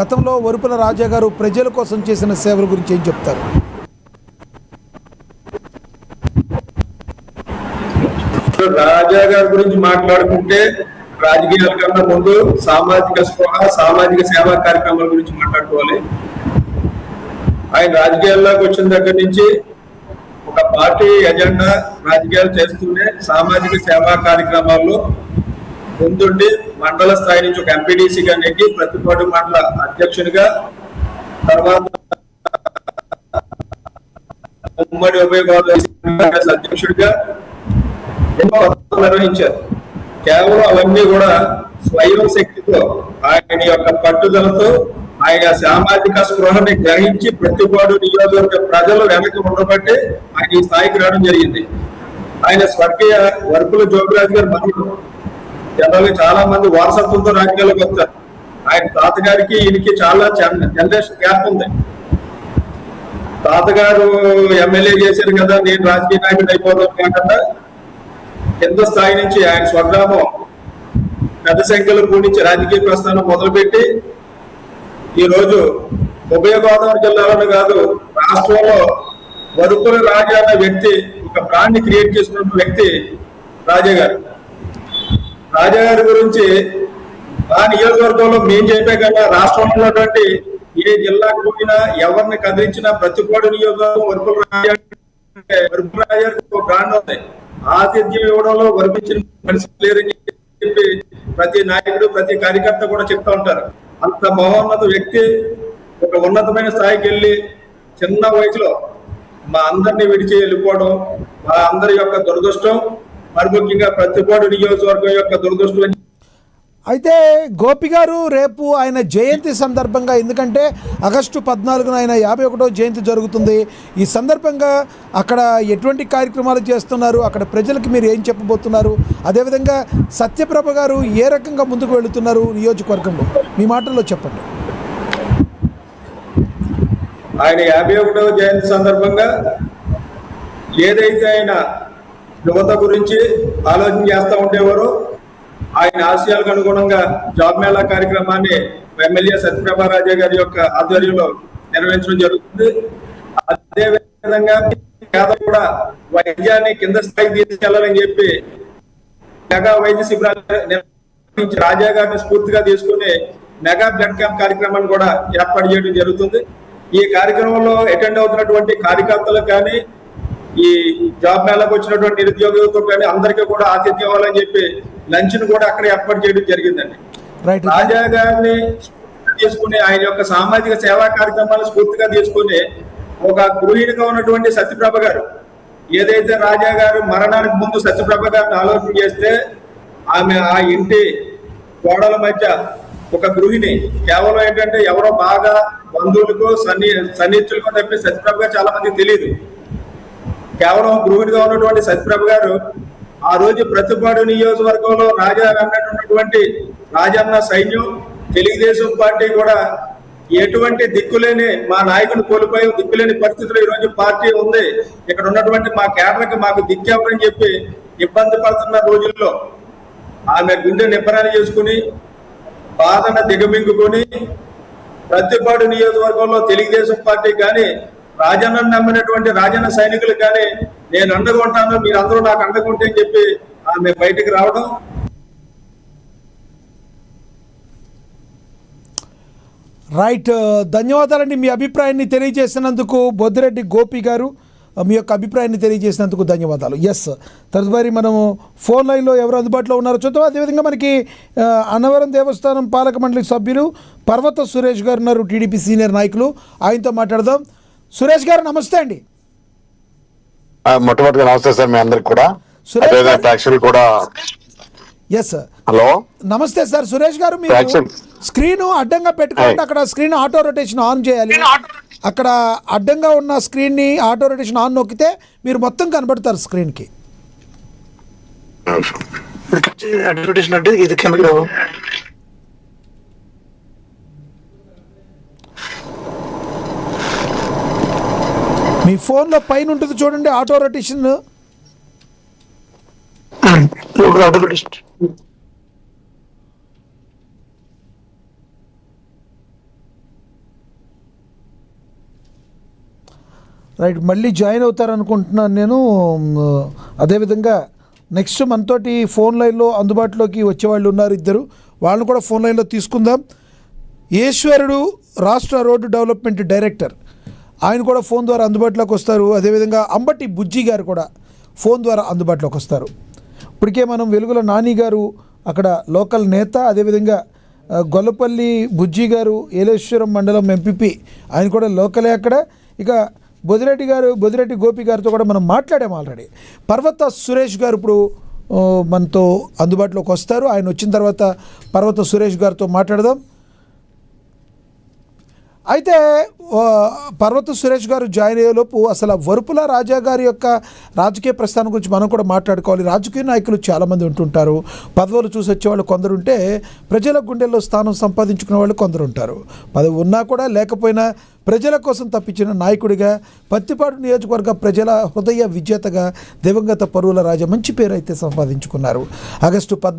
గతంలో వరుపుల రాజా గారు ప్రజల కోసం చేసిన సేవల గురించి ఏం చెప్తారు? రాజా గారి గురించి మాట్లాడుకుంటే రాజకీయాల కన్నా ముందు సామాజిక స్పృహ, సామాజిక సేవా కార్యక్రమాల గురించి మాట్లాడుకోవాలి. ఆయన రాజకీయాల్లోకి వచ్చిన దగ్గర నుంచి ఒక పార్టీ ఎజెండా రాజకీయాలు చేస్తూనే సామాజిక సేవా కార్యక్రమాల్లో ముందుండి మండల స్థాయి నుంచి ఒక ఎంపీడీసీగా నెగ్గి ప్రతిపాడు మండల అధ్యక్షునిగా, తర్వాత ఉమ్మడి ఉభయ గోదావరి అధ్యక్షుడిగా ఎన్నో నిర్వహించారు. కేవలం అవన్నీ కూడా స్వయం శక్తితో, ఆయన యొక్క పట్టుదలతో, ఆయన సామాజిక స్పృహని గ్రహించి ప్రతిపాడు నియోజకవర్గ ప్రజలు వెనక ఉండబట్టి ఆయన ఈ స్థాయికి రావడం జరిగింది. ఆయన స్వర్గీయ వరుపుల జోగిరాజు గారు మనకు జనరల్గా చాలా మంది వారసత్వంతో రాజకీయాల్లోకి వస్తారు. ఆయన తాతగారికి ఈయనకి చాలా జనరేషన్ గ్యాప్ ఉంది. తాతగారు ఎమ్మెల్యే చేశారు కదా, నేను రాజకీయ నాయకుడు అయిపోతాను కాకుండా కింద స్థాయి నుంచి ఆయన స్వగ్రామం పెద్ద సంఖ్యలో పూడించి రాజకీయ ప్రస్థానం మొదలుపెట్టి ఈరోజు ఉభయ గోదావరి జిల్లాలోనే కాదు రాష్ట్రంలో వరుపుల రాజా అనే వ్యక్తి ఒక బ్రాండ్ క్రియేట్ చేసిన వ్యక్తి రాజా గారు. రాజా గారి గురించి ఆ నియోజకవర్గంలో మేము చెప్పే కన్నా రాష్ట్రంలో ఉన్నటువంటి ఏ జిల్లాకు పోయినా ఎవరిని కదిలించినా ప్రతిపాడు నియోజకవర్గం వరుపుల రాజా వరుపుల రాజా ఒక బ్రాండ్ ఉంది. ఆతిథ్యం ఇవ్వడంలో వర్పించిన మనిషి లేరని చెప్పి ప్రతి నాయకుడు ప్రతి కార్యకర్త కూడా చెప్తా ఉంటారు. అంత మహోన్నత వ్యక్తి ఒక ఉన్నతమైన స్థాయికి వెళ్ళి చిన్న వయసులో మా అందరినీ విడిచి వెళ్ళిపోవడం మా అందరి యొక్క దురదృష్టం, మరి ముఖ్యంగా ప్రతిపాడు నియోజకవర్గం యొక్క దురదృష్టం. అయితే గోపి గారు రేపు ఆయన జయంతి సందర్భంగా, ఎందుకంటే ఆగస్టు 14న ఆయన 51వ జయంతి జరుగుతుంది. ఈ సందర్భంగా అక్కడ ఎటువంటి కార్యక్రమాలు చేస్తున్నారు, అక్కడ ప్రజలకు మీరు ఏం చెప్పబోతున్నారు, అదేవిధంగా సత్యప్రభ గారు ఏ రకంగా ముందుకు వెళుతున్నారు నియోజకవర్గంలో, మీ మాటల్లో చెప్పండి. ఆయన 51వ జయంతి సందర్భంగా ఏదైతే ఆయన యువత గురించి ఆలోచన చేస్తూ ఉండేవారో ఆయన ఆశయాలకు అనుగుణంగా జాబ్ మేళా కార్యక్రమాన్ని ఎమ్మెల్యే సత్యప్రభ రాజా గారి యొక్క ఆధ్వర్యంలో నిర్వహించడం జరుగుతుంది. అదే విధంగా కూడా వైద్యాన్ని కింద స్థాయికి తీసుకెళ్లాలని చెప్పి మెగా వైద్య శిబిరాలు నిర్వహించి రాజా గారిని స్ఫూర్తిగా తీసుకుని మెగా బ్లడ్ క్యాంప్ కార్యక్రమాన్ని కూడా ఏర్పాటు చేయడం జరుగుతుంది. ఈ కార్యక్రమంలో అటెండ్ అవుతున్నటువంటి కార్యకర్తలకు కానీ ఈ జాబ్ మేళకు వచ్చినటువంటి నిరుద్యోగులతో కానీ అందరికీ కూడా ఆతిథ్యం ఇవ్వాలని చెప్పి లంచ్ ను కూడా అక్కడ ఏర్పాటు చేయడం జరిగిందండి. రాజా గారిని తీసుకుని ఆయన యొక్క సామాజిక సేవా కార్యక్రమాలను స్ఫూర్తిగా తీసుకుని ఒక గృహిణిగా ఉన్నటువంటి సత్యప్రభ గారు ఏదైతే రాజా గారు మరణానికి ముందు సత్యప్రభ గారిని ఆలోచన చేస్తే ఆమె ఆ ఇంటి గోడల మధ్య ఒక గృహిణి కేవలం ఏంటంటే ఎవరో బాగా బంధువులకు సన్నిహితులకు తప్పి సత్యప్రభ గారు చాలా మందికి తెలియదు. కేవలం గృహిణిగా ఉన్నటువంటి సత్యప్రభ గారు ఆ రోజు ప్రతిపాడు నియోజకవర్గంలో రాజా అన్నటువంటి రాజన్న సైన్యం, తెలుగుదేశం పార్టీ కూడా ఎటువంటి దిక్కులేని మా నాయకుని కోల్పోయి దిక్కులేని పరిస్థితుల్లో ఈ రోజు పార్టీ ఉంది, ఇక్కడ ఉన్నటువంటి మా కేడర్కి మాకు దిక్కెవరని చెప్పి ఇబ్బంది పడుతున్న రోజుల్లో ఆమె గుండె నిబ్బరాన్ని చేసుకుని బాధను దిగమింగుకొని ప్రతిపాడు నియోజకవర్గంలో తెలుగుదేశం పార్టీ కానీ రాజన్నను నమ్మినటువంటి రాజన్న సైనికులు కానీ నేను అండగా ఉంటాను, మీరు అందరూ నాకు అండగా ఉంటే అని చెప్పి ఆమె బయటకు రావడం. రైట్, ధన్యవాదాలండి మీ అభిప్రాయాన్ని తెలియజేసినందుకు. బొద్దిరెడ్డి గోపి గారు మీ యొక్క అభిప్రాయాన్ని తెలియజేసినందుకు ధన్యవాదాలు. ఎస్, తదుపరి మనము ఫోన్ లైన్లో ఎవరు అందుబాటులో ఉన్నారో చూద్దాం. అదేవిధంగా మనకి అన్నవరం దేవస్థానం పాలక మండలి సభ్యులు పర్వత సురేష్ గారు ఉన్నారు, టీడీపీ సీనియర్ నాయకులు. ఆయనతో మాట్లాడదాం. సురేష్ గారు నమస్తే అండి. మొట్టమొదటిగా నమస్తే సార్ మీ అందరికి కూడా. కూడా ఎస్ సార్, హలో నమస్తే సార్. సురేష్ గారు మీరు స్క్రీన్ అడ్డంగా పెట్టుకోండి, అక్కడ స్క్రీన్ ఆటో రొటేషన్ ఆన్ చేయాలి. అక్కడ అడ్డంగా ఉన్న స్క్రీన్ని ఆటో రొటేషన్ ఆన్ నొక్కితే మీరు మొత్తం కనబడతారు స్క్రీన్కి. అంటే ఇది కెమెరా మీ ఫోన్లో పైన ఉంటుంది చూడండి ఆటో రొటేషన్. రైట్, మళ్ళీ జాయిన్ అవుతారనుకుంటున్నాను నేను. అదేవిధంగా నెక్స్ట్ మనతోటి ఫోన్ లైన్లో అందుబాటులోకి వచ్చేవాళ్ళు ఉన్నారు ఇద్దరు, వాళ్ళని కూడా ఫోన్ లైన్లో తీసుకుందాం. ఈశ్వరుడు రాష్ట్ర రోడ్డు డెవలప్మెంట్ డైరెక్టర్, ఆయన కూడా ఫోన్ ద్వారా అందుబాటులోకి వస్తారు. అదేవిధంగా అంబటి బుజ్జి గారు కూడా ఫోన్ ద్వారా అందుబాటులోకి వస్తారు. ఇప్పటికే మనం వెలుగుల నాని గారు అక్కడ లోకల్ నేత, అదేవిధంగా గొల్లపల్లి బుజ్జి గారు ఏలేశ్వరం మండలం ఎంపీపీ, ఆయన కూడా లోకలే అక్కడ. ఇక బొదిరెడ్డి గోపి గారితో కూడా మనం మాట్లాడాము ఆల్రెడీ. పర్వత సురేష్ గారు ఇప్పుడు మనతో అందుబాటులోకి వస్తారు. ఆయన వచ్చిన తర్వాత పర్వత సురేష్ గారితో మాట్లాడదాం. అయితే పర్వత సురేష్ గారు జాయిన్ అయ్యేలోపు అసలు వరుపుల రాజా గారి యొక్క రాజకీయ ప్రస్థానం గురించి మనం కూడా మాట్లాడుకోవాలి. రాజకీయ నాయకులు చాలామంది ఉంటుంటారు, పదవులు చూసి వచ్చేవాళ్ళు కొందరు ఉంటే, ప్రజల గుండెల్లో స్థానం సంపాదించుకునే వాళ్ళు కొందరు ఉంటారు. పదవి ఉన్నా కూడా లేకపోయినా ప్రజల కోసం తప్పించిన నాయకుడిగా, పత్తిపాడు నియోజకవర్గ ప్రజల హృదయ విజేతగా దివంగత పరువుల రాజా మంచి పేరు అయితే సంపాదించుకున్నారు. ఆగస్టు 14